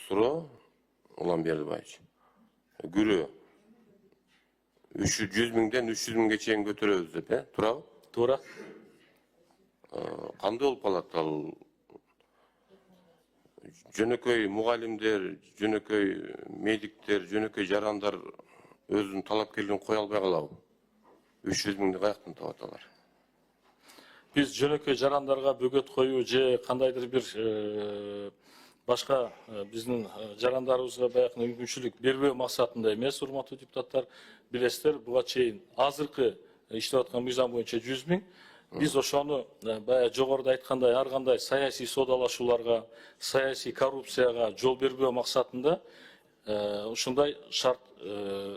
суроо Улан Бердибаевич. Күрү 100 миңден 300 миңге чейин көтөрөбүз деп, туурабы? Туура. Кандай болуп калат ал? Жөнөкөй мугалимдер, жөнөкөй медиктер, жөнөкөй жарандар өзүнүн талапкерлигин кое албай калабы? 300 миңди каяктан табат алар? Biz жөнөкөй жарандарга бөгөт коюу же кандайдыр бир башка биздин жарандарыбызга баягы мүмкүнчүлүк бербөө максатында эмес, урматтуу депутаттар. Билесиздер, буга чейин азыркы иштеп аткан мыйзам боюнча 100 миң. Biz ошону баягы жогоруда айткандай ар кандай саясий соодалашууларга, саясий коррупцияга жол бербөө максатында ушундай шарт,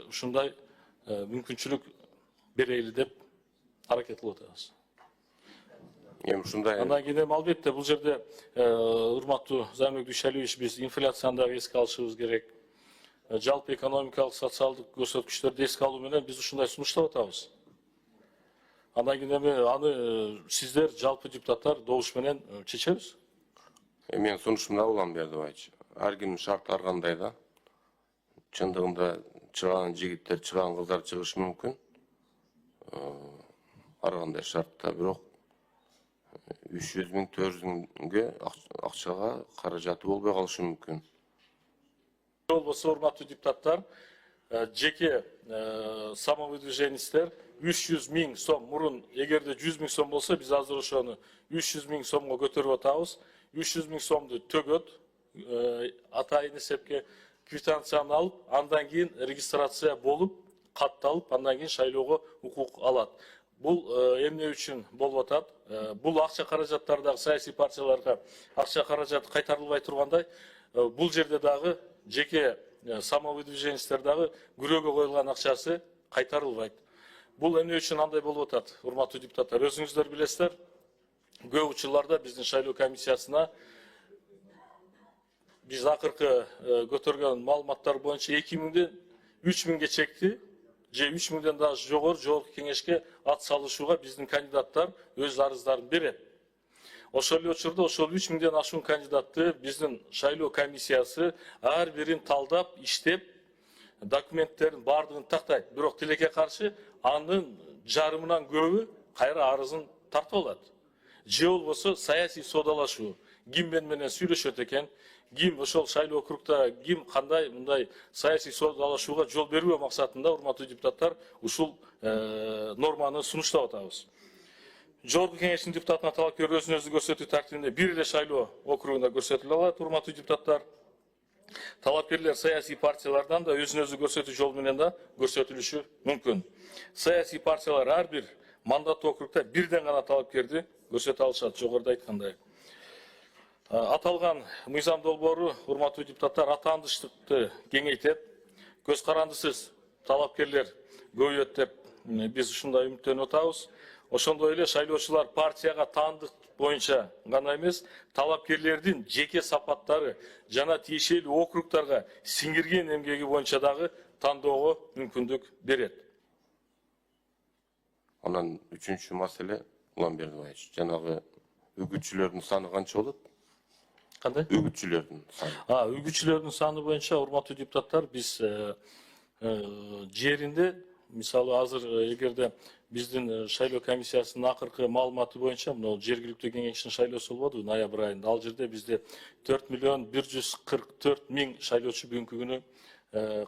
ушундай мүмкүнчүлүк берели деп аракет кылып атабыз. Андан кийин албетте бул жерде урматтуу Зайнбек Дүйшалиевич, биз инфляцияны да эске алышыбыз керек. Жалпы экономикалык, социалдык көрсөткүчтөрдү эске алуу менен биз ушундай сунуштап атабыз. Андан кийин аны сиздер жалпы депутаттар добуш менен чечебиз. Мен сунушумда Улан Бердибаевич, ар кимдин шарты ар кандай да. Чындыгында чыган жигиттер, чыган кыздар чыгышы мүмкүн. Ар кандай шартта, бирок 300 миң, 400 миңге акчага каражаты болбой калышы мүмкүн. Болбосо, урматтуу депутаттар, жеке самовыдвиженецтер 300 миң сом мурун, эгерде 100 миң сом болсо, биз азыр ошону 300 миң сомго көтөрүп атабыз. 300 миң сомду төгөт, атайын эсепке квитанцияны алып, андан кийин регистрация болуп, катталып, андан кийин шайлоого укук алат. Бул эмне үчүн болуп атат? Бул акча каражаттардагы саясий партияларга акча каражаты кайтарылбай тургандай, бул жерде дагы жеке самовыдвиженецтер дагы күрөөгө коюлган акчасы кайтарылбайт. Бул эмне үчүн андай болуп атат, урматтуу депутаттар? Өзүңүздөр билесиздер, көп учурларда биздин шайлоо комиссиясына биз акыркы көтөргөн маалыматтар боюнча 2 миңден 3 миңге чекти, же 3 миңден дагы жогорку кеңешке ат салышууга биздин кандидаттар өз арыздарын берет. Ошол эле учурда ошол 3 миңден ашуун кандидатты биздин шайлоо комиссиясы ар бирин талдап, иштеп, документтерин бардыгын тактайт. Бирок тилекке каршы анын жарымынан көбү кайра арызын тартып алат. Же болбосо саясий соодалашуу, ким менен сүйлөшөт экен, ким ошол шайлоо округда ким кандай мындай саясий соодалашууга жол бербөө максатында, урматтуу депутаттар, ушул норманы сунуштап атабыз. Жогорку кеңештин депутатына талапкер өзүн-өзү көрсөтүү тартибинде бир эле шайлоо округунда көрсөтүлө алат, урматтуу депутаттар. Талапкерлер саясий партиялардан да өзүн-өзү көрсөтүү жол менен да көрсөтүлүшү мүмкүн. Саясий партиялар ар бир мандаттуу округда бирден гана талапкерди көрсөтө алышат, жогоруда айткандай. Аталган мыйзам долбоору, урматтуу депутаттар, атаандыштыкты кеңейтет, көз карандысыз талапкерлер көбөйөт деп биз ушундай үмүттөнүп атабыз. Ошондой эле шайлоочулар партияга таандык боюнча гана эмес, талапкерлердин жеке сапаттары жана тиешелүү округдарга сиңирген эмгеги боюнча дагы тандоого мүмкүндүк берет. Анан үчүнчү маселе, Улан Бердибаевич, жанагы үгүтчүлөрдүн саны канча болот? Кандай? Үгүтчүлөрдүн саны. Үгүтчүлөрдүн саны боюнча, урматтуу депутаттар, биз жеринде, мисалы азыр эгерде биздин шайлоо комиссиясынын акыркы маалыматы боюнча, мына жергиликтүү кеңештин шайлоосу болбодубу ноябрь айында, ал жерде бизде 4 миллион 144 миң шайлоочу бүгүнкү күнү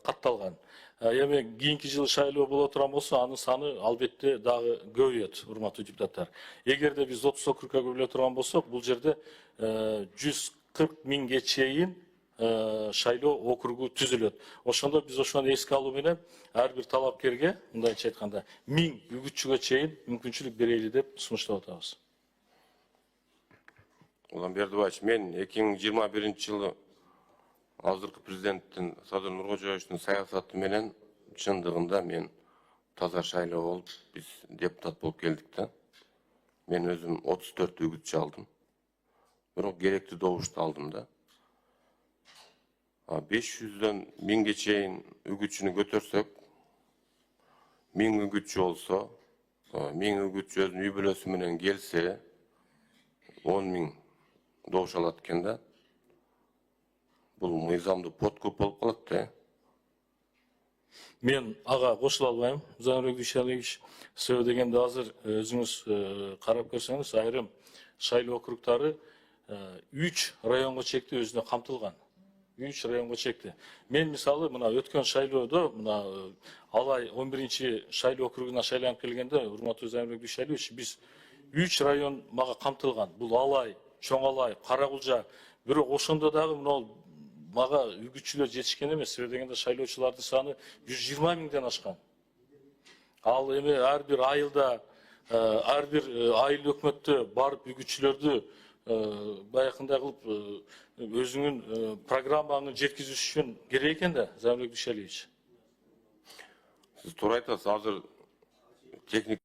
катталган. Эми кийинки жылы шайлоо боло турган болсо, анын саны албетте дагы көбөйөт, урматтуу депутаттар. Эгерде биз 30 округга бөлө турган болсок, бул жерде 140 миңге чейин шайлоо округу түзүлөт. Ошондо биз ошону эске алуу менен ар бир талапкерге, мындайча айтканда, 1000 үгүтчүгө чейин мүмкүнчүлүк берели деп сунуштап атабыз. Улан Бердибаевич, мен 2021-жылы азыркы президенттин Садыр Нуркожоевичтин саясаты менен чындыгында мен таза шайлоо болуп, биз депутат болуп келдик да. Мен өзүм 34 үгүтчү алдым. Бирок керектүү добушту алдым да. 500дөн 1000ге чейин үгүтчүнү көтөрсөк, 1000 үгүтчү болсо, 1000 үгүтчү өзүнүн үй бүлөсү менен келсе, 10 000 добуш алат экен да. бул мыйзамдуу подкуп болуп калат да. Мен ага кошула албайм, Замирбек Дүйшәлиевич. Себеби дегенде азыр өзүңүз карап көрсөңүз, айрым шайлоо округдары 3 районго чекти өзүнө камтылган. 3 районго чекти. Мен мисалы мына өткөн шайлоодо, мына Алай 11-чи шайлоо округуна шайланып келгенде, урматтуу Замирбек Дүйшәлиевич, биз 3 район мага камтылган. Бул Алай, Чоң Алай, Карагулжа. Бирок ошондо дагы мына мага үгүтчүлөр жетишкен эмес. Себеби дегенде шайлоочулардын саны 120 миңден ашкан. Ал эми ар бир айылда, ар бир айыл өкмөттө барып үгүтчүлөрдү баякындай кылып өзүңүн программаңы жеткизиш үчүн керек экен да, Замирбек Дүйшәлиевич. Сиз туура айтасыз, азыр техник